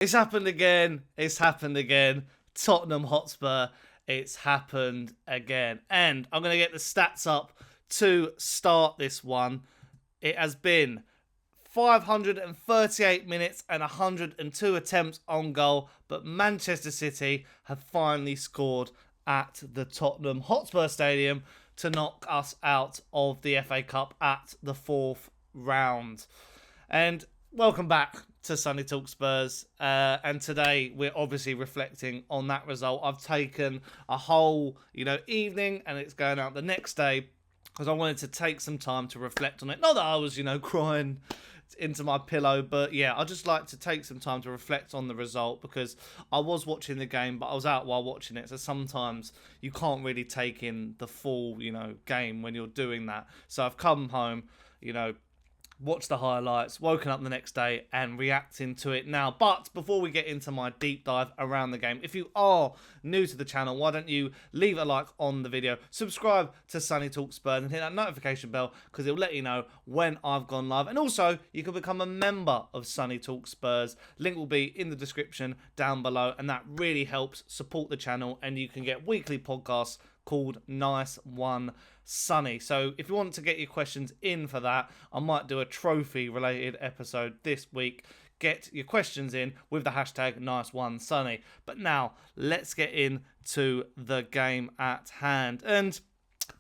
It's happened again. It's happened again. Tottenham Hotspur. It's happened again. And I'm going to get the stats up to start this one. It has been 538 minutes and 102 attempts on goal. But Manchester City have finally scored at the Tottenham Hotspur Stadium to knock us out of the FA Cup at the 4th round. And welcome back to Sonny Talk Spurs, and today we're obviously reflecting on that result. I've taken a whole, evening, and it's going out the next day because I wanted to take some time to reflect on it. Not that I was, crying into my pillow, but yeah, I just like to take some time to reflect on the result because I was watching the game, but I was out while watching it, so sometimes you can't really take in the full, game when you're doing that. So I've come home, watched the highlights, woken up the next day and reacting to it now. But before we get into my deep dive around the game, if you are new to the channel, why don't you leave a like on the video, subscribe to Sonny Talk Spurs and hit that notification bell because it'll let you know when I've gone live. And also, you can become a member of Sonny Talk Spurs. Link will be in the description down below, and that really helps support the channel, and you can get weekly podcasts called Nice One Sonny. So if you want to get your questions in for that, I might do a trophy related episode this week. Get your questions in with the hashtag Nice One Sonny. But now let's get into the game at hand. And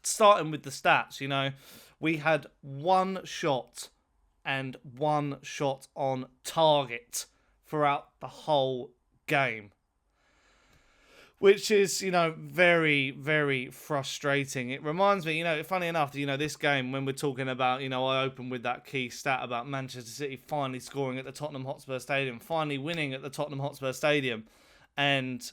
starting with the stats, we had one shot and one shot on target throughout the whole game, which is, very, very frustrating. It reminds me, funny enough, this game, when we're talking about, I opened with that key stat about Manchester City finally scoring at the Tottenham Hotspur Stadium, finally winning at the Tottenham Hotspur Stadium. And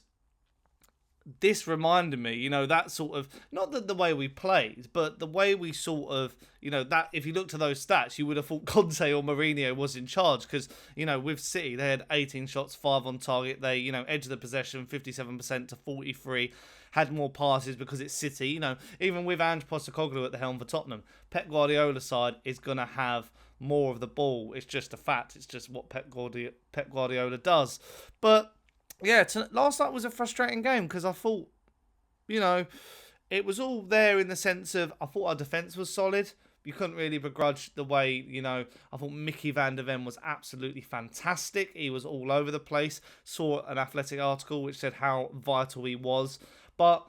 this reminded me, that sort of, not that the way we played, but the way we sort of, that if you look to those stats, you would have thought Conte or Mourinho was in charge because, with City, they had 18 shots, 5 on target. They, edged the possession 57% to 43, had more passes because it's City. Even with Ange Postecoglou at the helm for Tottenham, Pep Guardiola's side is going to have more of the ball. It's just a fact. It's just what Pep Guardiola does. But yeah, last night was a frustrating game because I thought, it was all there in the sense of I thought our defence was solid. You couldn't really begrudge the way, I thought Mickey van der Ven was absolutely fantastic. He was all over the place. Saw an Athletic article which said how vital he was. But,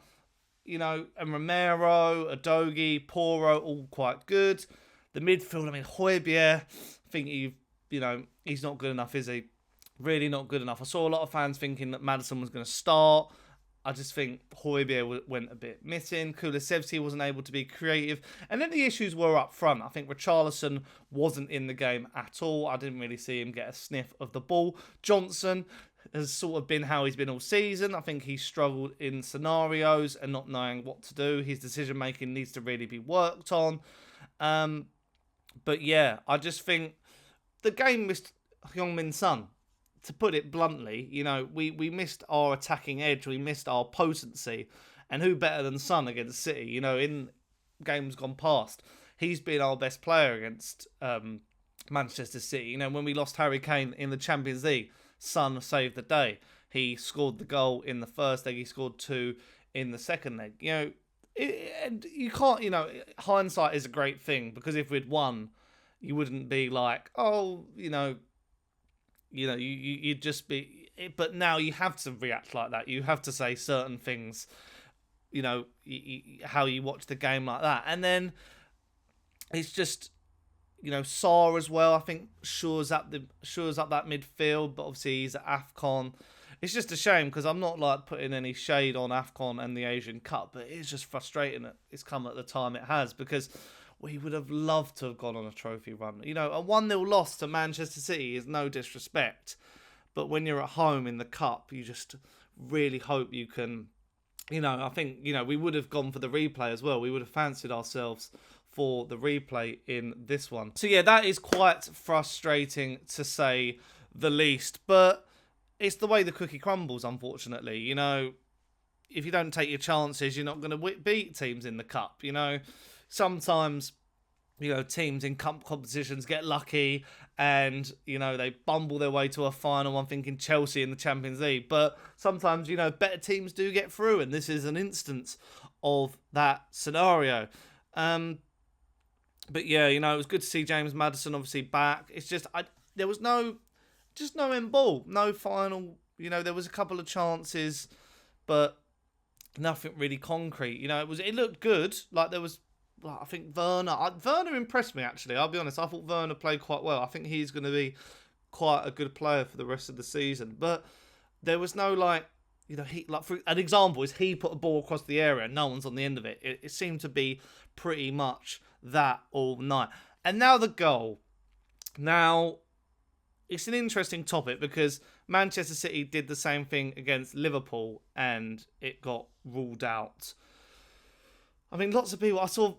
and Romero, Adogi, Poro, all quite good. The midfield, Højbjerg, I think he's not good enough, is he? Really not good enough. I saw a lot of fans thinking that Maddison was going to start. I just think Højbjerg went a bit missing. Kulusevski wasn't able to be creative. And then the issues were up front. I think Richarlison wasn't in the game at all. I didn't really see him get a sniff of the ball. Johnson has sort of been how he's been all season. I think he's struggled in scenarios and not knowing what to do. His decision-making needs to really be worked on. But yeah, I just think the game missed Heung-Min Son. To put it bluntly, we missed our attacking edge, we missed our potency, and who better than Son against City? In games gone past, he's been our best player against Manchester City. When we lost Harry Kane in the Champions League, Son saved the day. He scored the goal in the first leg, he scored 2 in the second leg. And you can't, hindsight is a great thing because if we'd won, you wouldn't be like, oh, you'd just be... But now you have to react like that. You have to say certain things, how you watch the game like that. And then it's just, Sarr as well, I think, shores up that midfield, but obviously he's at AFCON. It's just a shame because I'm not putting any shade on AFCON and the Asian Cup, but it's just frustrating that it's come at the time it has because we would have loved to have gone on a trophy run. A 1-0 loss to Manchester City is no disrespect. But when you're at home in the Cup, you just really hope you can... I think, we would have gone for the replay as well. We would have fancied ourselves for the replay in this one. So yeah, that is quite frustrating to say the least. But it's the way the cookie crumbles, unfortunately. If you don't take your chances, you're not going to beat teams in the Cup, Sometimes teams in cup competitions get lucky and, they bumble their way to a final. I'm thinking Chelsea in the Champions League. But sometimes, better teams do get through, and this is an instance of that scenario. But yeah, it was good to see James Maddison obviously back. It's just, there was no end ball, no final. There was a couple of chances, but nothing really concrete. It looked good. Like there was, I think Werner impressed me actually. I'll be honest. I thought Werner played quite well. I think he's going to be quite a good player for the rest of the season. But there was no for an example is he put a ball across the area and no one's on the end of it. It seemed to be pretty much that all night. And now the goal. Now, it's an interesting topic because Manchester City did the same thing against Liverpool and it got ruled out. I mean, lots of people, I saw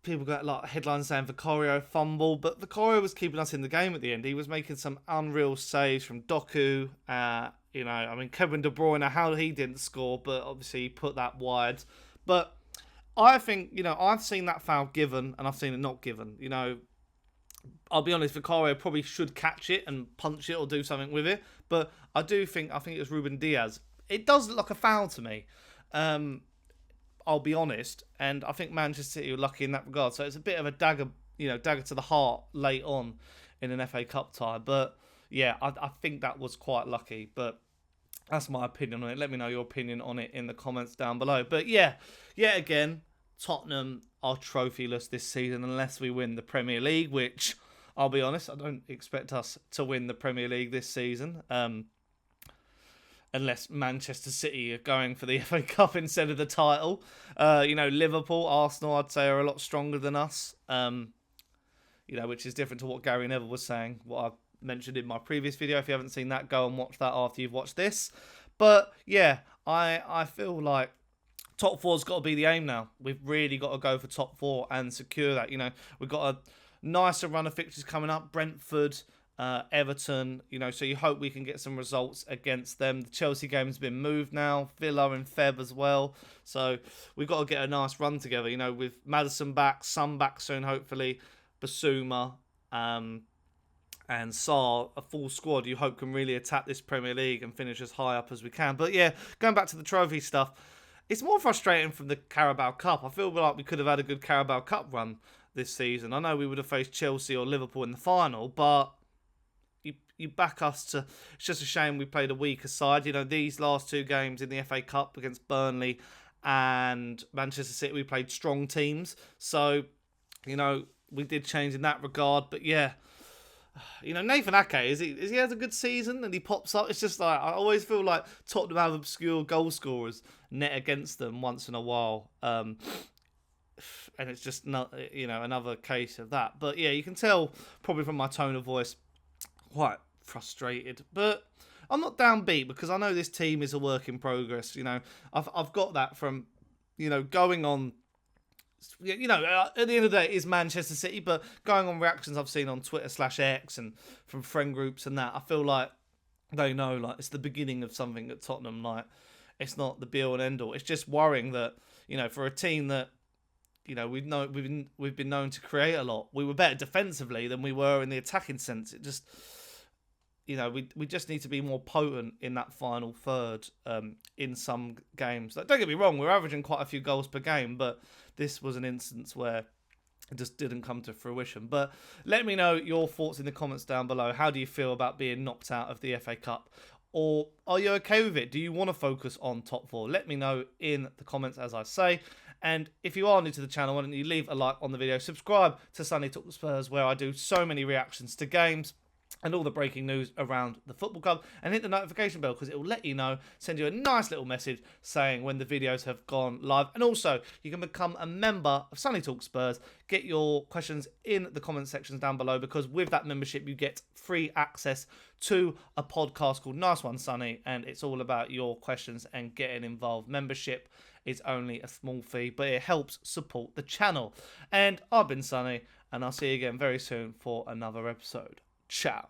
people got headlines saying Vicario fumble, but Vicario was keeping us in the game at the end. He was making some unreal saves from Doku. Kevin De Bruyne, how he didn't score, but obviously he put that wide. But I think, I've seen that foul given and I've seen it not given. I'll be honest, Vicario probably should catch it and punch it or do something with it. But I think it was Ruben Diaz. It does look like a foul to me. I'll be honest. And I think Manchester City were lucky in that regard. So it's a bit of a dagger to the heart late on in an FA Cup tie. But yeah, I think that was quite lucky. But that's my opinion on it. Let me know your opinion on it in the comments down below. But yeah, yet again, Tottenham are trophyless this season unless we win the Premier League, which, I'll be honest, I don't expect us to win the Premier League this season. Unless Manchester City are going for the FA Cup instead of the title. Liverpool, Arsenal, I'd say, are a lot stronger than us. Which is different to what Gary Neville was saying, what I mentioned in my previous video. If you haven't seen that, go and watch that after you've watched this. But yeah, I feel like top four's got to be the aim now. We've really got to go for top four and secure that. We've got a nicer run of fixtures coming up. Brentford, Everton, so you hope we can get some results against them. The Chelsea game's been moved now. Villa in Feb as well. So we've got to get a nice run together, with Maddison back, Son back soon, hopefully. Bissouma, and Sarr, a full squad you hope can really attack this Premier League and finish as high up as we can. But yeah, going back to the trophy stuff, it's more frustrating from the Carabao Cup. I feel like we could have had a good Carabao Cup run this season. I know we would have faced Chelsea or Liverpool in the final, but you back us to... It's just a shame we played a weaker side. These last two games in the FA Cup against Burnley and Manchester City, we played strong teams. So, we did change in that regard. But yeah, Nathan Ake, is he has a good season and he pops up. It's just like, I always feel like Tottenham have obscure goal scorers net against them once in a while. And it's just not, another case of that. But yeah, you can tell probably from my tone of voice, quite frustrated. But I'm not downbeat because I know this team is a work in progress. I've got that from, going on. At the end of the day, it is Manchester City, but going on reactions I've seen on Twitter/X and from friend groups and that, I feel like they know, it's the beginning of something at Tottenham. It's not the be all and end all. It's just worrying that, for a team that, we've been known to create a lot. We were better defensively than we were in the attacking sense. It just, we just need to be more potent in that final third in some games. Don't get me wrong, we're averaging quite a few goals per game, but this was an instance where it just didn't come to fruition. But let me know your thoughts in the comments down below. How do you feel about being knocked out of the FA Cup? Or are you okay with it? Do you want to focus on top four? Let me know in the comments, as I say. And if you are new to the channel, why don't you leave a like on the video. Subscribe to Sonny Talks Spurs, where I do so many reactions to games and all the breaking news around the football club, and hit the notification bell because it will let you know, send you a nice little message saying when the videos have gone live. And also, you can become a member of Sonny Talks Spurs. Get your questions in the comment sections down below, because with that membership, you get free access to a podcast called Nice One Sonny, and it's all about your questions and getting involved. Membership is only a small fee, but it helps support the channel. And I've been Sonny, and I'll see you again very soon for another episode. Ciao.